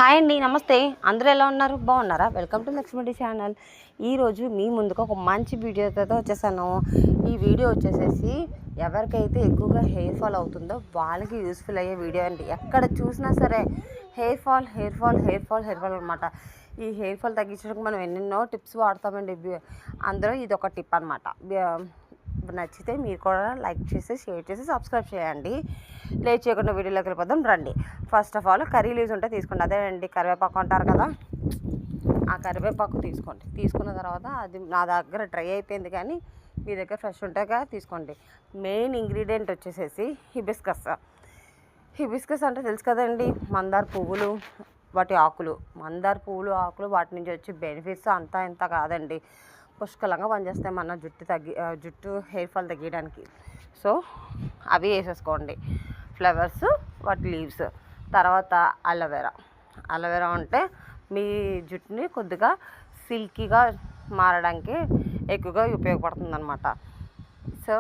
Hi అండి, నమస్తే. అందరూ ఎలా ఉన్నారు? బాగున్నారా? Welcome to Lakshmi channel. ఈరోజు మీ ముందుకు ఒక మంచి వీడియోతో వచ్చేసాను. ఈ వీడియో వచ్చేసేసి ఎవరికైతే ఎక్కువగా హెయిర్ ఫాల్ అవుతుందో వాళ్ళకి యూస్ఫుల్ అయ్యే వీడియో అండి. ఎక్కడ చూసినా సరే హెయిర్ ఫాల్ అనమాట. ఈ హెయిర్ ఫాల్ తగ్గించడానికి మనం ఎన్నెన్నో టిప్స్ వాడతామండి. అందులో ఇది ఒక టిప్ అనమాట. నచ్చితే మీరు కూడా లైక్ చేసి, షేర్ చేసి, సబ్స్క్రైబ్ చేయండి. లేట్ చేయకుండా వీడియోలోకి వెళ్ళిపోదాం రండి. First of all curry leaves ఉంటే తీసుకోండి. అదేనండి కరివేపాకు అంటారు కదా, ఆ కరివేపాకు తీసుకోండి. తీసుకున్న తర్వాత అది నా దగ్గర డ్రై అయిపోయింది, కానీ మీ దగ్గర ఫ్రెష్ ఉంటాగా తీసుకోండి. మెయిన్ ఇంగ్రీడియంట్ వచ్చేసేసి హిబిస్కస్ అంటే తెలుసు కదండి, మందార పువ్వులు, వాటి ఆకులు. మందార పువ్వులు ఆకులు వాటి నుంచి వచ్చే బెనిఫిట్స్ అంతా ఇంత కాదండి, పుష్కలంగా పనిచేస్తాయి మన జుట్టు హెయిర్ ఫాల్ తగ్గించడానికి. సో అవి వేసేసుకోండి. ఫ్లవర్స్, వాటి లీవ్స్. తర్వాత అలోవెరా అంటే మీ జుట్టుని కొద్దిగా సిల్కీగా మారడానికి ఎక్కువగా ఉపయోగపడుతుంది అనమాట. సో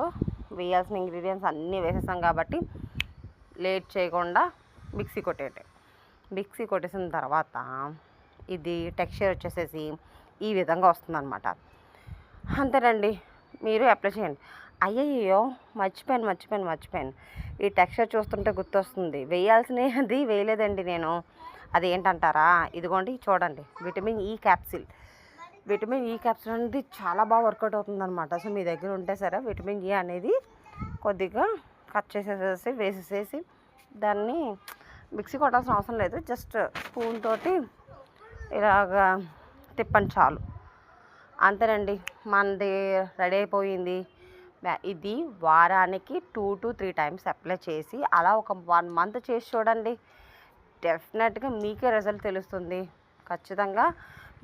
వేయాల్సిన ఇంగ్రీడియంట్స్ అన్నీ వేసేసాం కాబట్టి లేట్ చేయకుండా మిక్సీ కొట్టేసిన తర్వాత ఇది టెక్స్చర్ వచ్చేసేసి ఈ విధంగా వస్తుందన్నమాట. అంతేనండి, మీరు అప్లై చేయండి. అయ్యయ్యో మర్చిపోయాను. ఈ టెక్స్చర్ చూస్తుంటే గుర్తొస్తుంది, వేయాల్సినది వేయలేదండి నేను. అది ఏంటంటారా? ఇదిగోండి చూడండి, విటమిన్ ఈ క్యాప్సిల్ అనేది చాలా బాగా వర్కౌట్ అవుతుందన్నమాట. సో మీ దగ్గర ఉంటే సరే విటమిన్ ఈ అనేది కొద్దిగా కట్ చేసేసేసి వేసేసేసి దాన్ని మిక్సీ కొట్టాల్సిన అవసరం లేదు, జస్ట్ స్పూన్ తోటి ఇలాగా తిప్పండి చాలు. అంతేనండి, మనది రెడీ అయిపోయింది. ఇది వారానికి 2 to 3 టైమ్స్ అప్లై చేసి అలా ఒక 1 month చేసి చూడండి. డెఫినెట్గా మీకే రిజల్ట్ తెలుస్తుంది. ఖచ్చితంగా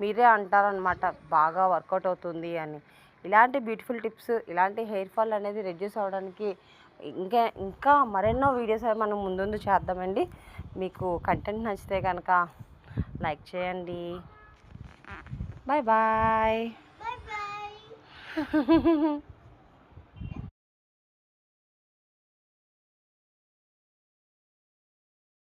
మీరే అంటారనమాట బాగా వర్కౌట్ అవుతుంది అని. ఇలాంటి బ్యూటిఫుల్ టిప్స్, ఇలాంటి హెయిర్ ఫాల్ అనేది రెడ్యూస్ అవ్వడానికి ఇంకా మరెన్నో వీడియోస్ మనం ముందు చేద్దామండి. మీకు కంటెంట్ నచ్చితే కనుక లైక్ చేయండి. Bye bye.